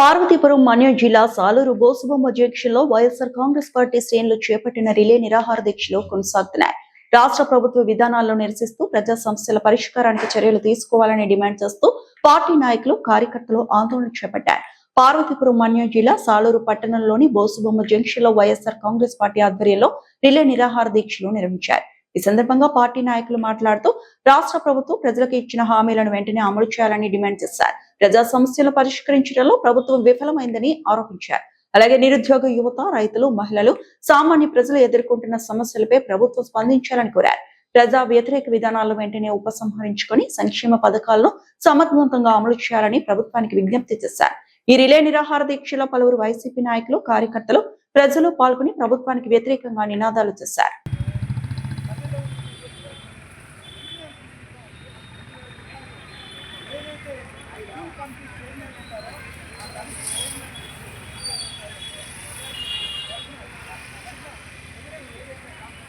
పార్వతీపురం మన్యం జిల్లా సాలూరు బోసుబొమ్మ జంక్షన్లో వైఎస్ఆర్ కాంగ్రెస్ పార్టీ శ్రేణులు చేపట్టిన రిలే నిరాహార దీక్షలు కొనసాగుతున్నాయి. రాష్ట్ర ప్రభుత్వ విధానాలను నిరసిస్తూ ప్రజా సమస్యల పరిష్కారానికి చర్యలు తీసుకోవాలని డిమాండ్ చేస్తూ పార్టీ నాయకులు కార్యకర్తలు ఆందోళన చేపట్టారు. పార్వతీపురం మన్యం జిల్లా సాలూరు పట్టణంలోని బోసుబొమ్మ జంక్షన్ లో వైఎస్ఆర్ కాంగ్రెస్ పార్టీ ఆధ్వర్యంలో రిలే నిరాహార దీక్షలు నిర్వహించారు. ఈ సందర్భంగా పార్టీ నాయకులు మాట్లాడుతూ రాష్ట్ర ప్రభుత్వం ప్రజలకు ఇచ్చిన హామీలను వెంటనే అమలు చేయాలని డిమాండ్ చేశారు. ప్రజా సమస్యలు పరిష్కరించడంలో ప్రభుత్వం విఫలమైందని ఆరోపించారు. అలాగే నిరుద్యోగ యువత, రైతులు, మహిళలు, సామాన్య ప్రజలు ఎదుర్కొంటున్న సమస్యలపై ప్రభుత్వం స్పందించాలని కోరారు. ప్రజా వ్యతిరేక విధానాలను వెంటనే ఉపసంహరించుకొని సంక్షేమ పథకాలను సమర్థవంతంగా అమలు చేయాలని ప్రభుత్వానికి విజ్ఞప్తి చేశారు. ఈ రిలే నిరాహార దీక్షలో పలువురు వైసీపీ నాయకులు, కార్యకర్తలు, ప్రజలు పాల్గొని ప్రభుత్వానికి వ్యతిరేకంగా నినాదాలు చేశారు.